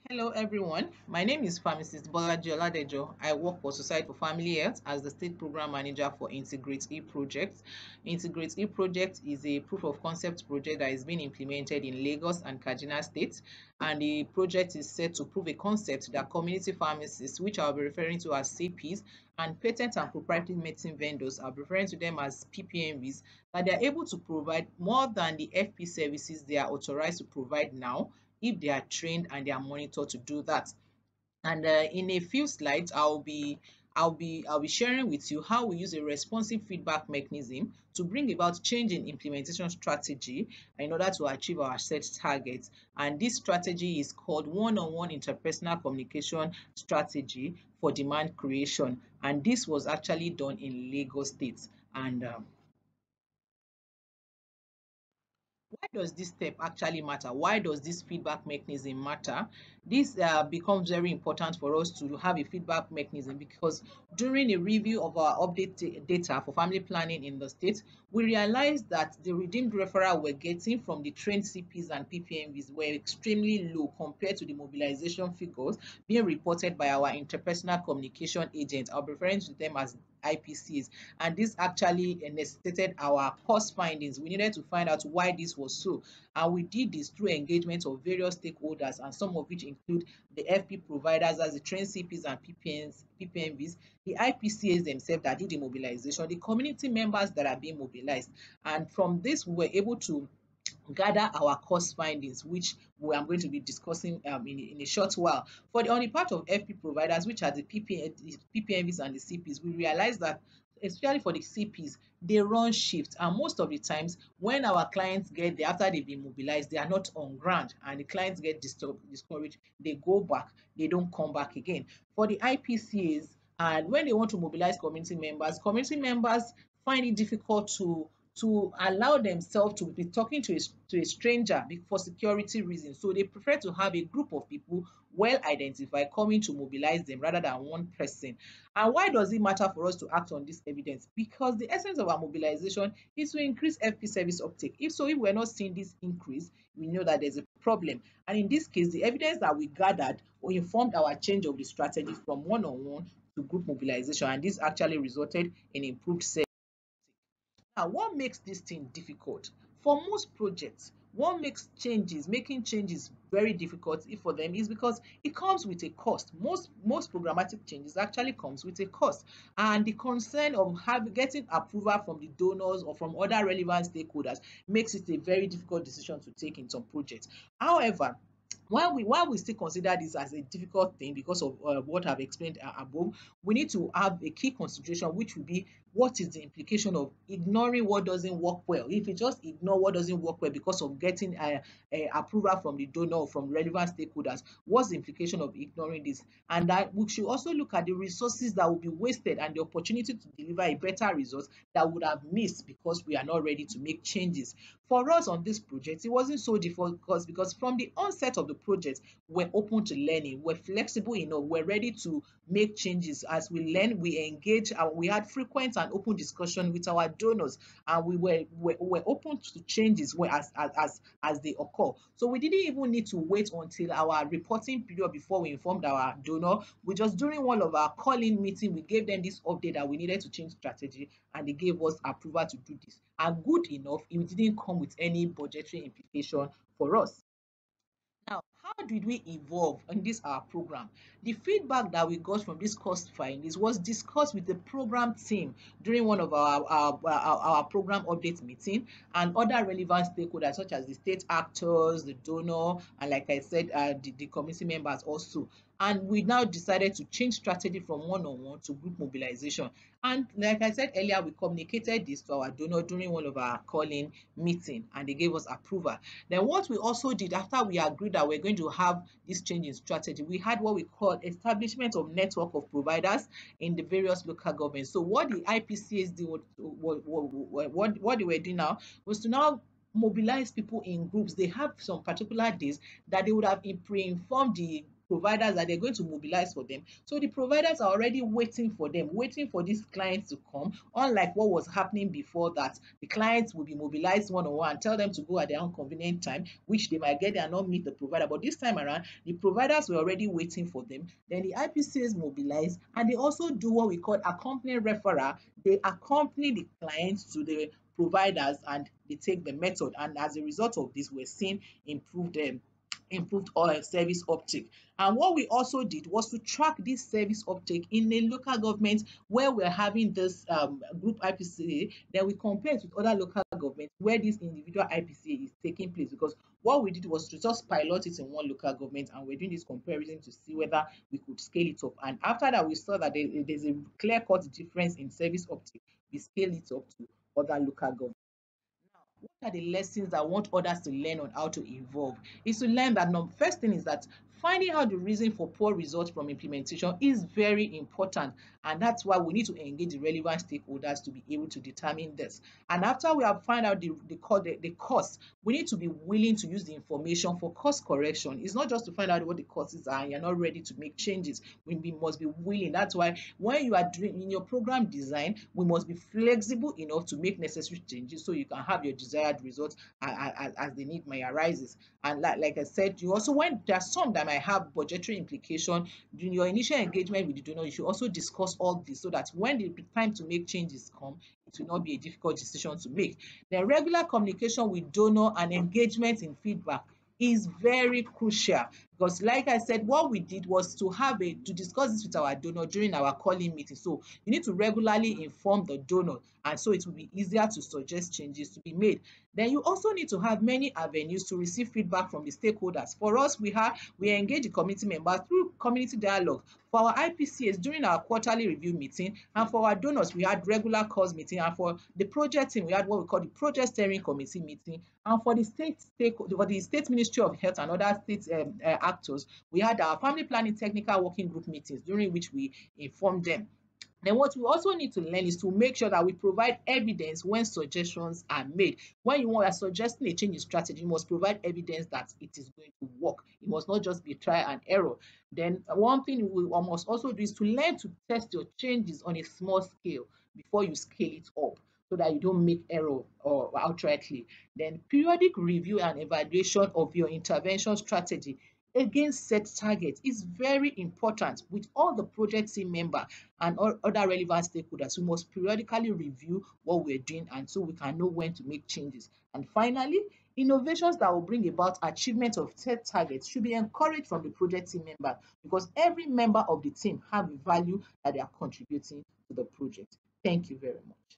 Hello everyone, my name is Pharmacist Bolaji. I work for Society for Family Health as the State Program Manager for Integrate E Project. Integrate E Project is a proof of concept project that is being implemented in Lagos and Kaduna states, and the project is set to prove a concept that community pharmacists, which I'll be referring to as CPs, and patent and proprietary medicine vendors, I'll be referring to them as PPMVs, that they are able to provide more than the FP services they are authorized to provide now if they are trained and they are monitored to do that. And in a few slides, I'll be sharing with you how we use a responsive feedback mechanism to bring about change in implementation strategy in order to achieve our set targets. And this strategy is called one-on-one interpersonal communication strategy for demand creation. And this was actually done in Lagos State. And why does this step actually matter? Why does this feedback mechanism matter? This becomes very important for us to have a feedback mechanism because during a review of our data for family planning in the state, we realized that the redeemed referral we're getting from the trained CPs and PPMVs were extremely low compared to the mobilization figures being reported by our interpersonal communication agents. I'll be referring to them as IPCs, and this actually necessitated our cost findings. We needed to find out why this was so, and we did this through engagement of various stakeholders, and some of which include the FP providers as the trained CPs and PPMVs, the IPCAs themselves that did the mobilization, the community members that are being mobilized. And from this, we were able to gather our cost findings, which we are going to be discussing in a short while. On the part of FP providers, which are the PPMVs and the CPs, we realize that especially for the CPs, they run shifts, and most of the times when our clients get there after they've been mobilized, they are not on ground, and the clients get discouraged. They go back, they don't come back again. For the IPCAs, and when they want to mobilize community members find it difficult to allow themselves to be talking to a stranger for security reasons. So they prefer to have a group of people well identified coming to mobilize them rather than one person. And why does it matter for us to act on this evidence? Because the essence of our mobilization is to increase FP service uptake. If we're not seeing this increase, we know that there's a problem. And in this case, the evidence that we gathered informed our change of the strategy from one-on-one to group mobilization, and this actually resulted in improved service. Now, what makes this thing difficult? For most projects, what makes making changes very difficult for them is because it comes with a cost. Most programmatic changes actually comes with a cost, and the concern of getting approval from the donors or from other relevant stakeholders makes it a very difficult decision to take in some projects. However, while we still consider this as a difficult thing because of what I've explained above, we need to have a key consideration, which will be what is the implication of ignoring what doesn't work well. If you just ignore what doesn't work well because of getting approval from the donor or from relevant stakeholders, what's the implication of ignoring this? And that we should also look at the resources that will be wasted and the opportunity to deliver a better result that would have missed because we are not ready to make changes. For us on this project, it wasn't so difficult because from the onset of the project, we're open to learning, we're flexible enough, we're ready to make changes. As we learn, we engage, and we had frequent and open discussion with our donors, and we were open to changes as they occur. So we didn't even need to wait until our reporting period before we informed our donor. We just, during one of our call-in meeting, we gave them this update that we needed to change strategy, and they gave us approval to do this. And good enough, it didn't come with any budgetary implication for us. Now, how did we evolve in this our program? The feedback that we got from this cost findings was discussed with the program team during one of our program update meeting, and other relevant stakeholders such as the state actors, the donor, and like I said, the community members also. And we now decided to change strategy from one-on-one to group mobilization. And like I said earlier, we communicated this to our donor during one of our calling meeting, and they gave us approval. Then what we also did after we agreed that we're going to have this change in strategy, we had what we call establishment of network of providers in the various local governments. So what the IPCAs did, what they were doing now was to now mobilize people in groups. They have some particular days that they would have pre-informed providers that they're going to mobilize for them. So the providers are already waiting for them, waiting for these clients to come, unlike what was happening before, that the clients will be mobilized one-on-one and tell them to go at their own convenient time, which they might get there and not meet the provider. But this time around, the providers were already waiting for them. Then the IPCs mobilize, and they also do what we call accompanying referral. They accompany the clients to the providers and they take the method. And as a result of this, we're seeing improved oil service uptake. And what we also did was to track this service uptake in a local government where we're having this group IPCA. Then we compare it with other local governments where this individual IPCA is taking place, because what we did was to just pilot it in one local government, and we're doing this comparison to see whether we could scale it up. And after that, we saw that there's a clear-cut difference in service uptake. We scale it up to other local governments. What are the lessons I want others to learn on how to evolve? Is to learn that first thing is that finding out the reason for poor results from implementation is very important, and that's why we need to engage the relevant stakeholders to be able to determine this. And after we have found out the cost, we need to be willing to use the information for course correction. It's not just to find out what the costs are and you're not ready to make changes. We must be willing. That's why when you are doing in your program design, we must be flexible enough to make necessary changes so you can have your desired results as the need may arises. And like I said, you also, when there are some that might have budgetary implication during your initial engagement with the donor, you should also discuss all this so that when the time to make changes come, it will not be a difficult decision to make. The regular communication with donor and engagement in feedback is very crucial, because like I said, what we did was to discuss this with our donor during our calling meeting. So you need to regularly inform the donor, and so it will be easier to suggest changes to be made. Then you also need to have many avenues to receive feedback from the stakeholders. For us, we engage the community members through community dialogue. For our IPCs, during our quarterly review meeting, and for our donors, we had regular calls meeting, and for the project team, we had what we call the project steering committee meeting, and for the state Ministry of Health and other state actors, we had our family planning technical working group meetings, during which we informed them. Then what we also need to learn is to make sure that we provide evidence when suggestions are made. When you are suggesting a change in strategy, you must provide evidence that it is going to work. It must not just be try and error. Then one thing we must also do is to learn to test your changes on a small scale before you scale it up, so that you don't make error or outrightly. Then periodic review and evaluation of your intervention strategy against set targets is very important. With all the project team member and all other relevant stakeholders, we must periodically review what we're doing, and so we can know when to make changes. And finally, innovations that will bring about achievement of set targets should be encouraged from the project team member, because every member of the team have a value that they are contributing to the project. Thank you very much.